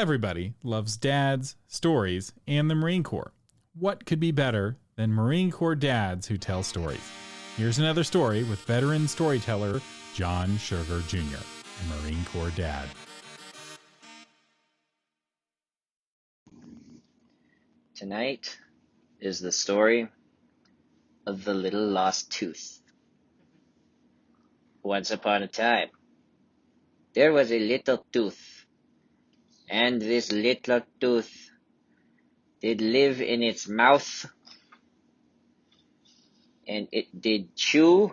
Everybody loves dads, stories, and the Marine Corps. What could be better than Marine Corps dads who tell stories? Here's another story with veteran storyteller John Sugar Jr., a Marine Corps dad. Tonight is the story of the little lost tooth. Once upon a time, there was a little tooth, and this little tooth did live in its mouth, and it did chew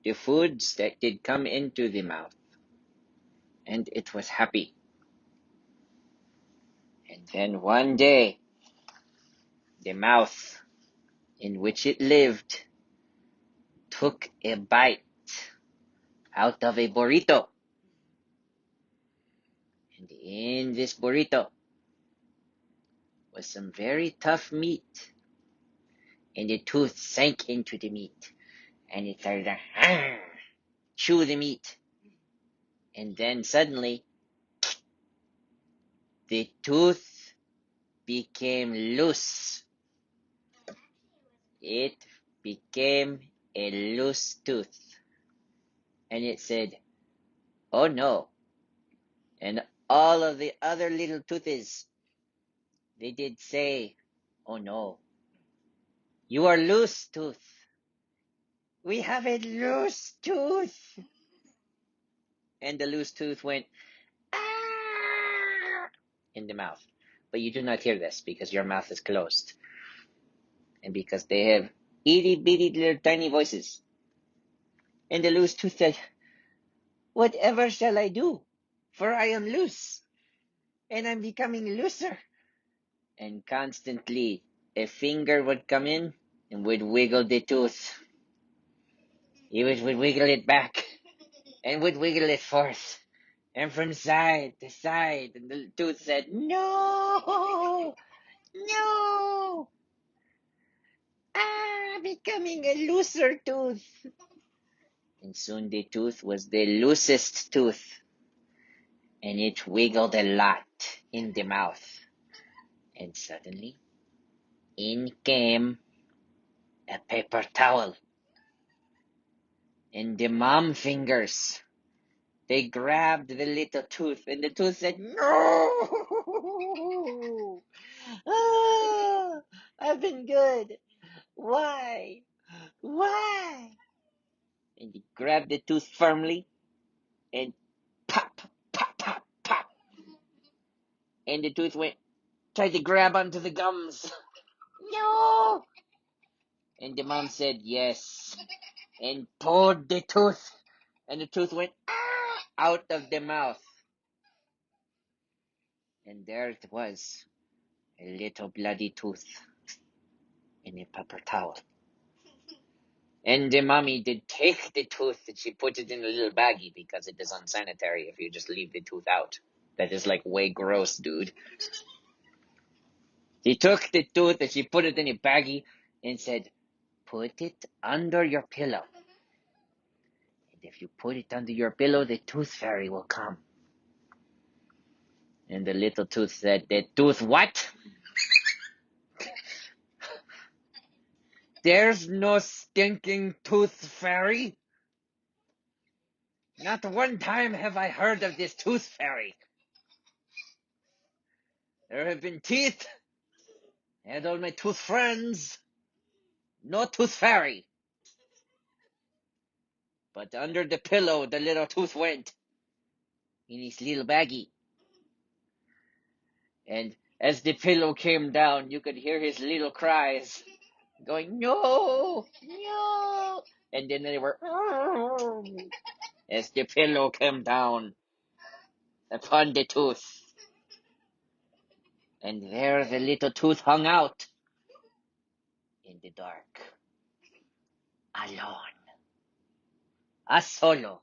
the foods that did come into the mouth, and it was happy. And then one day, the mouth in which it lived took a bite out of a burrito. And in this burrito was some very tough meat. And the tooth sank into the meat. And it started to chew the meat. And then suddenly, the tooth became loose. It became a loose tooth. And it said, "Oh no." And all of the other little toothes, they did say, "Oh no. You are loose, tooth. We have a loose tooth." And the loose tooth went, "Ah," in the mouth. But you do not hear this because your mouth is closed. And because they have itty bitty little tiny voices. And the loose tooth said, "Whatever shall I do? For I am loose. And I'm becoming looser." And constantly a finger would come in and would wiggle the tooth. He would wiggle it back and would wiggle it forth. And from side to side. And the tooth said, "No, no. Becoming a looser tooth." And soon the tooth was the loosest tooth. And it wiggled a lot in the mouth. And suddenly, in came a paper towel. And the mom fingers, they grabbed the little tooth. And the tooth said, "No. I've been good. Why? Why?" And he grabbed the tooth firmly and pop, pop, pop, pop. And the tooth tried to grab onto the gums. "No." And the mom said yes and pulled the tooth. And the tooth went out of the mouth. And there it was, a little bloody tooth in a paper towel. And the mommy did take the tooth and she put it in a little baggie because it is unsanitary if you just leave the tooth out. That is like way gross, dude. She took the tooth and she put it in a baggie and said, "Put it under your pillow. And if you put it under your pillow, the tooth fairy will come." And the little tooth said, "The tooth what? There's no stinking tooth fairy. Not one time have I heard of this tooth fairy. There have been teeth. I had all my tooth friends. No tooth fairy. But under the pillow the little tooth went in his little baggie. And as the pillow came down, you could hear his little cries going, "No, no." And then they were, as the pillow came down upon the tooth. And there the little tooth hung out in the dark, alone, a solo,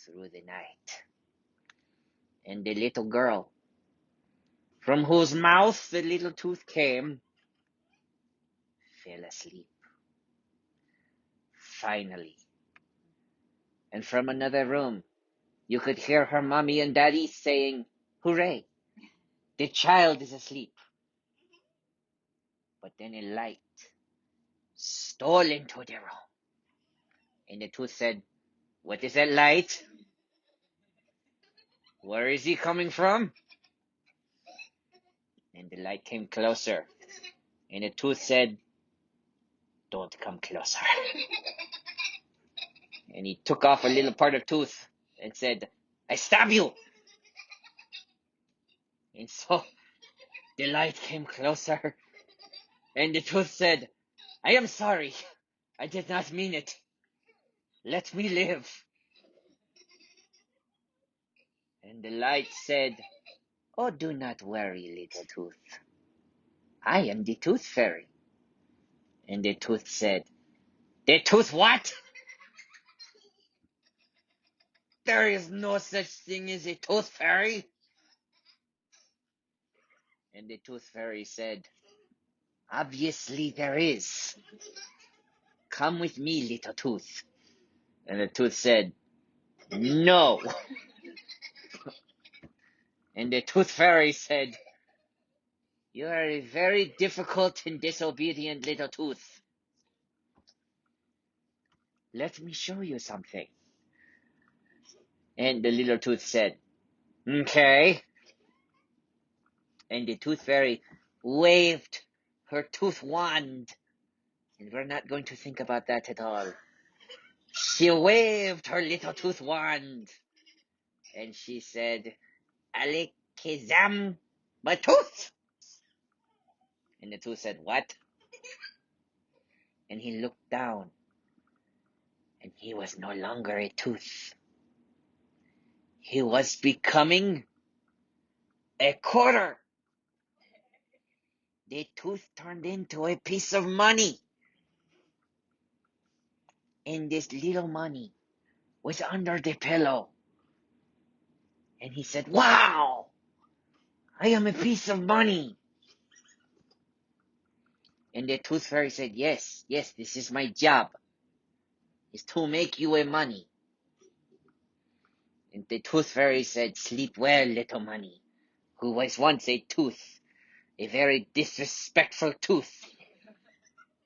through the night. And the little girl, from whose mouth the little tooth came, fell asleep. Finally. And from another room, You could hear her mommy and daddy saying, "Hooray, the child is asleep." But then a light stole into their room. And the tooth said, "What is that light? Where is he coming from?" And the light came closer. And the tooth said, "Don't come closer." And he took off a little part of tooth and said, "I stab you." And so the light came closer. And the tooth said, "I am sorry. I did not mean it. Let me live." And the light said, "Oh, do not worry, little tooth. I am the tooth fairy." And the tooth said, "The tooth what? There is no such thing as a tooth fairy." And the tooth fairy said, "Obviously there is. Come with me, little tooth." And the tooth said, "No." And the tooth fairy said, "You are a very difficult and disobedient little tooth. Let me show you something." And the little tooth said, "Okay." And the tooth fairy waved her tooth wand. And we're not going to think about that at all. She waved her little tooth wand. And she said, "Alakazam, my tooth." And the tooth said, "What?" And he looked down. And he was no longer a tooth. He was becoming a quarter. The tooth turned into a piece of money. And this little money was under the pillow. And he said, "Wow, I am a piece of money." And the tooth fairy said, yes, this is my job. Is to make you a money." And the tooth fairy said, "Sleep well, little money, who was once a tooth, a very disrespectful tooth.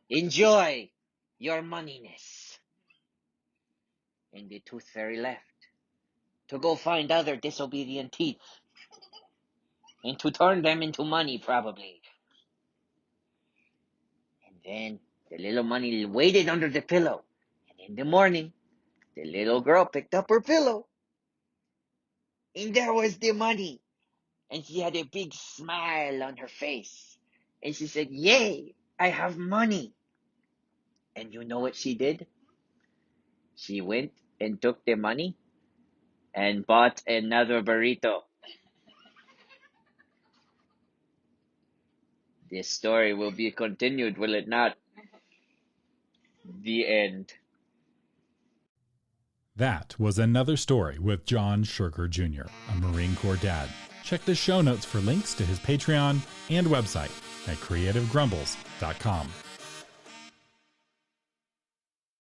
Enjoy your moneyness." And the tooth fairy left to go find other disobedient teeth and to turn them into money, probably. And then the little money waited under the pillow. And in the morning, the little girl picked up her pillow. And there was the money. And she had a big smile on her face. And she said, "Yay, I have money." And you know what she did? She went and took the money and bought another burrito. This story will be continued, will it not? The end. That was another story with John Sugar Jr., a Marine Corps dad. Check the show notes for links to his Patreon and website at creativegrumbles.com.